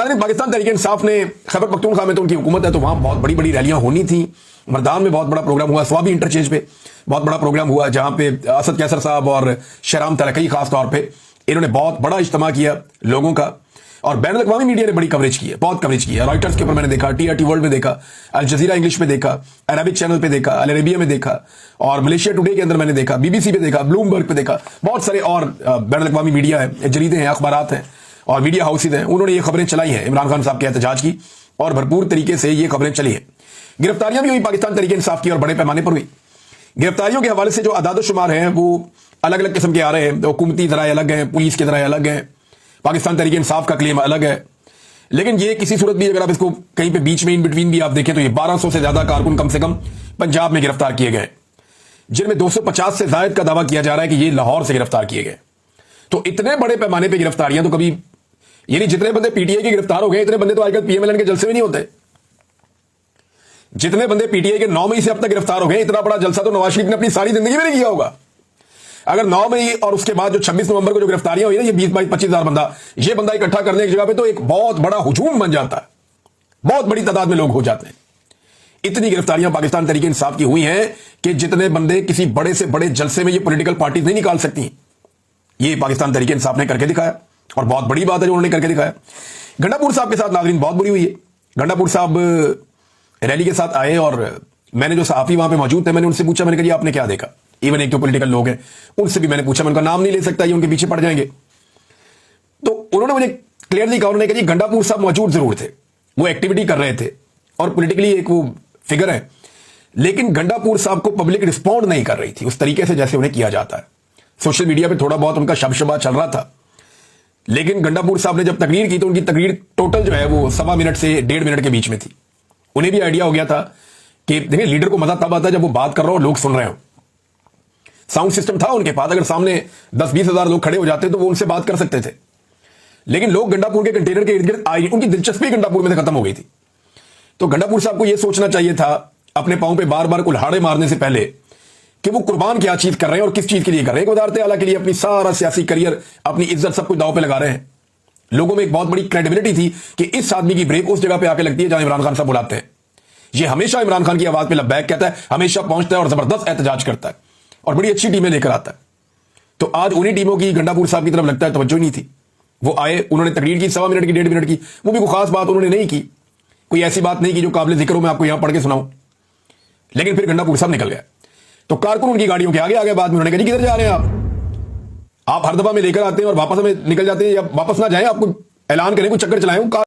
नाज़रीन, पाकिस्तान तहरीक इंसाफ ने खैबर पख्तूनख्वा में तो उनकी हुकूमत है, तो वहां बहुत बड़ी बड़ी रैलियां होनी थी। मरदान में बहुत बड़ा प्रोग्राम हुआ, स्वाबी इंटरचेंज पे बहुत बड़ा प्रोग्राम हुआ, जहां पे असद कैसर साहब और शहराम तलकई खास तौर पे इन्होंने बहुत बड़ा इज्तिमा किया लोगों का, और बैन अल-अक़वामी मीडिया ने बड़ी कवरेज की है, बहुत कवरेज की है। रॉयटर्स के ऊपर मैंने देखा, TRT वर्ल्ड में देखा, अल जजीरा इंग्लिश में देखा, अरबिक चैनल पे देखा, अल अरेबिया में देखा, और मलेशिया टुडे के अंदर मैंने देखा, BBC पे देखा, ब्लूमबर्ग पे देखा, बहुत सारे और बैन अल-अक़वामी मीडिया है, जरीदे हैं, अखबारात हैं और मीडिया हाउसेज हैं, उन्होंने ये खबरें चलाई हैं इमरान खान साहब के एहतजाज की, और भरपूर तरीके से ये खबरें चली हैं। गिरफ्तारियां भी हुई पाकिस्तान तहरीक इंसाफ की, और बड़े पैमाने पर हुई। गिरफ्तारियों के हवाले से जो आदाद शुमार हैं वो अलग अलग किस्म के आ रहे हैं। हुकूमती ज़राए अलग हैं, पुलिस के ज़राए अलग हैं, पाकिस्तान तहरीक इंसाफ का क्लेम अलग है। लेकिन ये किसी सूरत भी अगर आप इसको कहीं पे बीच में इन बिटवीन भी आप देखें तो ये 1200 से ज्यादा कारकुन कम से कम पंजाब में गिरफ्तार किए गए, जिनमें 250 से जायद का दावा किया जा रहा है कि ये लाहौर से गिरफ्तार किए गए। तो इतने बड़े पैमाने पर गिरफ्तारियां तो कभी, यानी जितने बंदे PTI के गिरफ्तार हो गए, इतने बंदे तो आजकल PMLN के जलसे में नहीं होते। जितने बंदे PTI के 9 मई से अब तक गिरफ्तार हो गए, इतना बड़ा जलसा तो नवाज शरीफ ने अपनी सारी जिंदगी में नहीं किया होगा। अगर 9 मई और उसके बाद जो 26 नवंबर को जो गिरफ्तारियां हुई ना, ये 20-22-25 हजार बंदा, ये बंदा इकट्ठा करने की जगह पे तो एक बहुत बड़ा हुजूम बन जाता है, बहुत बड़ी तादाद में लोग हो जाते हैं। इतनी गिरफ्तारियां पाकिस्तान तहरीक इंसाफ की हुई हैं कि जितने बंदे किसी बड़े से बड़े जलसे में ये पॉलिटिकल पार्टीज नहीं निकाल सकती, ये पाकिस्तान तहरीक इंसाफ ने करके दिखाया, और बहुत बड़ी बात है जो उन्होंने करके दिखाया। गंडापुर साहब के साथ नाज़रीन बहुत बुरी हुई है। गंडापुर साहब रैली के साथ आए, और मैंने जो सहाफी वहां पे मौजूद थे, मैंने उनसे पूछा, मैंने कहा आपने क्या देखा। इवन एक जो पॉलिटिकल लोग हैं उनसे भी मैंने पूछा, मैं उनका नाम नहीं ले सकता, ये उनके पीछे पड़ जाएंगे। तो उन्होंने मुझे क्लियरली कहा, उन्होंने कहा जी गंडापुर साहब मौजूद जरूर थे, वो एक्टिविटी कर रहे थे, और पॉलिटिकली एक वो फिगर है, लेकिन गंडापुर साहब को पब्लिक रिस्पॉन्ड नहीं कर रही थी उस तरीके से जैसे उन्हें किया जाता है। सोशल मीडिया पर थोड़ा बहुत उनका शबशबा चल रहा था, लेकिन गंडापुर साहब ने जब तकरीर की तो उनकी तकरीर टोटल जो है वो 1.25 मिनट से 1.5 मिनट के बीच में थी। उन्हें भी आइडिया हो गया था कि देखिए लीडर को मजा तब आता है जब वो बात कर रहा हो, लोग सुन रहे हो। साउंड सिस्टम था उनके पास, अगर सामने 10-20 हजार लोग खड़े हो जाते तो वो उनसे बात कर सकते थे, लेकिन लोग गंडापुर के कंटेनर के इर्द गिर्द आए, उनकी दिलचस्पी गंडापुर में से खत्म हो गई थी। तो गंडापुर साहब को यह सोचना चाहिए था अपने पांव पे बार बार कुल्हाड़े मारने से पहले कि वो कुर्बान क्या चीज कर रहे हैं और किस चीज के लिए कर रहे हैं। वजारत आला के लिए अपनी सारा सियासी करियर, अपनी इज्जत सब कुछ दांव पे लगा रहे हैं। लोगों में एक बहुत बड़ी क्रेडिबिलिटी थी कि इस आदमी की ब्रेक उस जगह पे आके लगती है जहां इमरान खान साहब बुलाते हैं। ये हमेशा इमरान खान की आवाज पे लब्बैक कहता है, हमेशा पहुंचता है और जबरदस्त एहतजाज करता है, और बड़ी अच्छी टीमें लेकर आता है। तो आज उन्हीं टीमों की गंडापुर साहब की तरफ लगता है तवज्जो नहीं थी। वो आए, उन्होंने तकरीर की 1.25 मिनट की, 1.5 मिनट की, वो भी कोई खास बात उन्होंने नहीं की, कोई ऐसी बात नहीं की जो काबिल जिक्र हो मैं आपको यहां पढ़ के सुनाऊं। लेकिन फिर गंडापुर साहब निकल गए, तो कारकुन उनकी गाड़ियों के आगे आ गए। बाद में उन्होंने कहा जी किधर जा रहे हैं आप हर दफा में लेकर आते हैं और वापस में निकल जाते हैं, या वापस ना जाएं, आपको ऐलान करें, कोई चक्कर चलाएं।